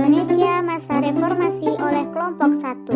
Indonesia masa reformasi oleh kelompok 1.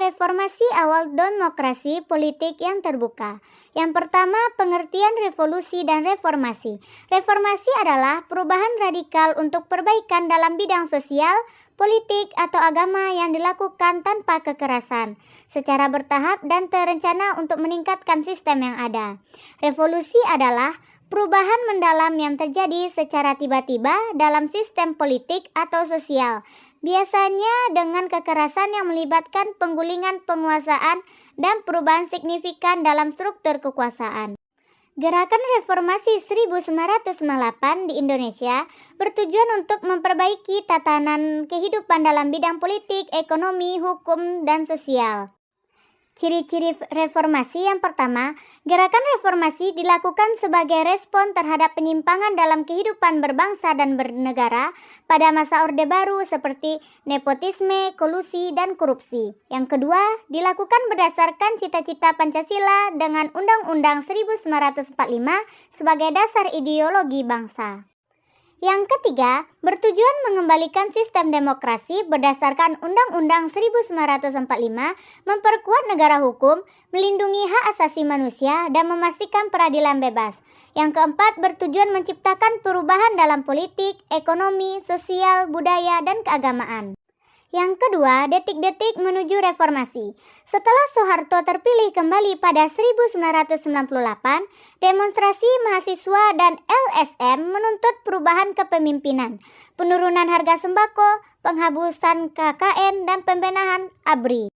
Reformasi awal demokrasi politik yang terbuka. Yang pertama, pengertian revolusi dan reformasi. Reformasi adalah perubahan radikal untuk perbaikan dalam bidang sosial, politik, atau agama yang dilakukan tanpa kekerasan, secara bertahap dan terencana untuk meningkatkan sistem yang ada. Revolusi adalah perubahan mendalam yang terjadi secara tiba-tiba dalam sistem politik atau sosial, biasanya dengan kekerasan yang melibatkan penggulingan penguasaan dan perubahan signifikan dalam struktur kekuasaan. Gerakan Reformasi 1998 di Indonesia bertujuan untuk memperbaiki tatanan kehidupan dalam bidang politik, ekonomi, hukum, dan sosial. Ciri-ciri reformasi yang pertama, gerakan reformasi dilakukan sebagai respon terhadap penyimpangan dalam kehidupan berbangsa dan bernegara pada masa Orde Baru seperti nepotisme, kolusi, dan korupsi. Yang kedua, dilakukan berdasarkan cita-cita Pancasila dengan Undang-Undang 1945 sebagai dasar ideologi bangsa. Yang ketiga, bertujuan mengembalikan sistem demokrasi berdasarkan Undang-Undang 1945, memperkuat negara hukum, melindungi hak asasi manusia, dan memastikan peradilan bebas. Yang keempat, bertujuan menciptakan perubahan dalam politik, ekonomi, sosial, budaya, dan keagamaan. Yang kedua, detik-detik menuju reformasi. Setelah Soeharto terpilih kembali pada 1998, demonstrasi mahasiswa dan LSM menuntut perubahan kepemimpinan, penurunan harga sembako, penghapusan KKN, dan pembenahan ABRI.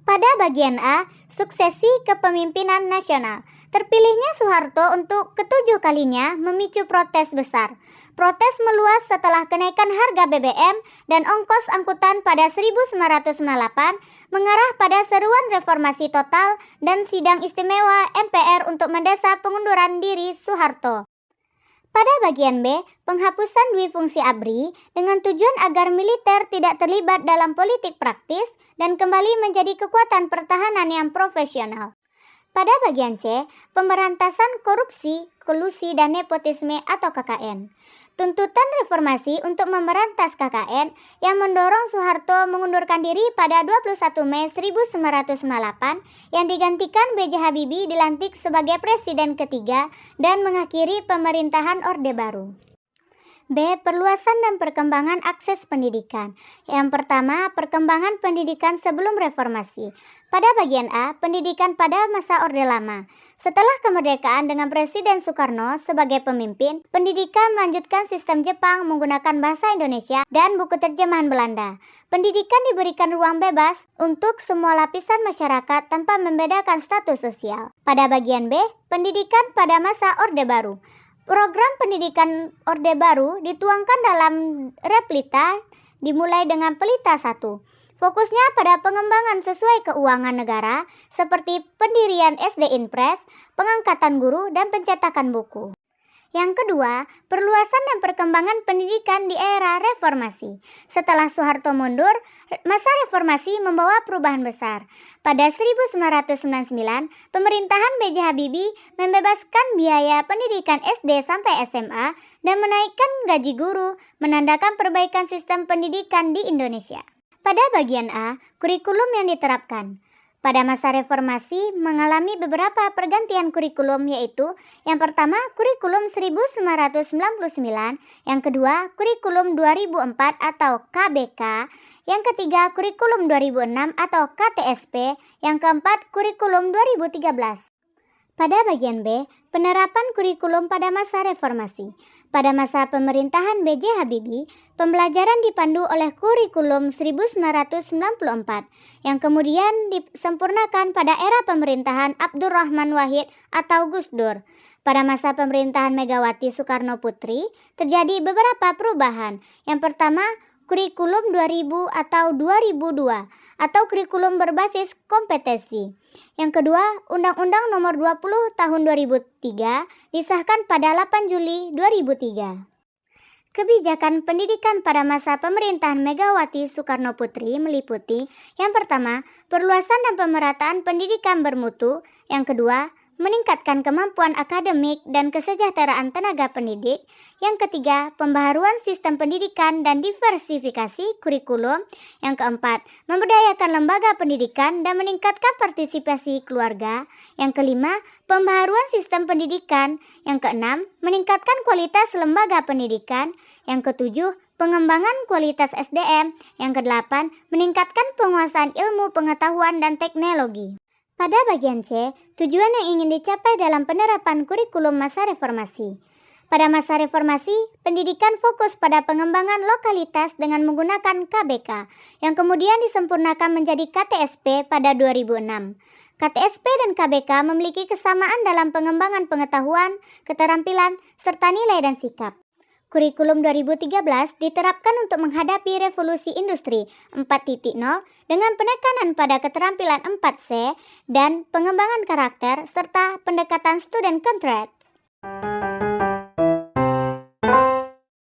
Pada bagian A, suksesi kepemimpinan nasional. Terpilihnya Soeharto untuk ketujuh kalinya memicu protes besar. Protes meluas setelah kenaikan harga BBM dan ongkos angkutan pada 1998 mengarah pada seruan reformasi total dan sidang istimewa MPR untuk mendesak pengunduran diri Soeharto. Pada bagian B, penghapusan duifungsi ABRI dengan tujuan agar militer tidak terlibat dalam politik praktis dan kembali menjadi kekuatan pertahanan yang profesional. Pada bagian C, pemberantasan korupsi, kolusi, dan nepotisme atau KKN. Tuntutan reformasi untuk memberantas KKN yang mendorong Soeharto mengundurkan diri pada 21 Mei 1998 yang digantikan B.J. Habibie dilantik sebagai presiden ketiga dan mengakhiri pemerintahan Orde Baru. B. Perluasan dan perkembangan akses pendidikan. Yang pertama, perkembangan pendidikan sebelum reformasi. Pada bagian A, pendidikan pada masa Orde Lama. Setelah kemerdekaan dengan Presiden Soekarno sebagai pemimpin, pendidikan melanjutkan sistem Jepang menggunakan bahasa Indonesia dan buku terjemahan Belanda. Pendidikan diberikan ruang bebas untuk semua lapisan masyarakat tanpa membedakan status sosial. Pada bagian B, pendidikan pada masa Orde Baru. Program pendidikan Orde Baru dituangkan dalam Replita dimulai dengan Pelita 1. Fokusnya pada pengembangan sesuai keuangan negara seperti pendirian SD Inpres, pengangkatan guru, dan pencetakan buku. Yang kedua, perluasan dan perkembangan pendidikan di era reformasi. Setelah Soeharto mundur, masa reformasi membawa perubahan besar. Pada 1999, pemerintahan B.J. Habibie membebaskan biaya pendidikan SD sampai SMA dan menaikkan gaji guru, menandakan perbaikan sistem pendidikan di Indonesia. Pada bagian A, kurikulum yang diterapkan. Pada masa reformasi mengalami beberapa pergantian kurikulum, yaitu yang pertama kurikulum 1999, yang kedua kurikulum 2004 atau KBK, yang ketiga kurikulum 2006 atau KTSP, yang keempat kurikulum 2013. Pada bagian B, penerapan kurikulum pada masa reformasi. Pada masa pemerintahan B.J. Habibie, pembelajaran dipandu oleh kurikulum 1994 yang kemudian disempurnakan pada era pemerintahan Abdurrahman Wahid atau Gus Dur. Pada masa pemerintahan Megawati Soekarno Putri, terjadi beberapa perubahan. Yang pertama, kurikulum 2000 atau 2002 atau kurikulum berbasis kompetensi. Yang kedua, Undang-Undang Nomor 20 Tahun 2003 disahkan pada 8 Juli 2003. Kebijakan pendidikan pada masa pemerintahan Megawati Soekarno Putri meliputi yang pertama, perluasan dan pemerataan pendidikan bermutu, yang kedua, meningkatkan kemampuan akademik dan kesejahteraan tenaga pendidik. Yang ketiga, pembaharuan sistem pendidikan dan diversifikasi kurikulum. Yang keempat, memberdayakan lembaga pendidikan dan meningkatkan partisipasi keluarga. Yang kelima, pembaharuan sistem pendidikan. Yang keenam, meningkatkan kualitas lembaga pendidikan. Yang ketujuh, pengembangan kualitas SDM. Yang kedelapan, meningkatkan penguasaan ilmu pengetahuan dan teknologi. Pada bagian C, tujuan yang ingin dicapai dalam penerapan kurikulum masa reformasi. Pada masa reformasi, pendidikan fokus pada pengembangan lokalitas dengan menggunakan KBK, yang kemudian disempurnakan menjadi KTSP pada 2006. KTSP dan KBK memiliki kesamaan dalam pengembangan pengetahuan, keterampilan, serta nilai dan sikap. Kurikulum 2013 diterapkan untuk menghadapi revolusi industri 4.0 dengan penekanan pada keterampilan 4C dan pengembangan karakter serta pendekatan student contract.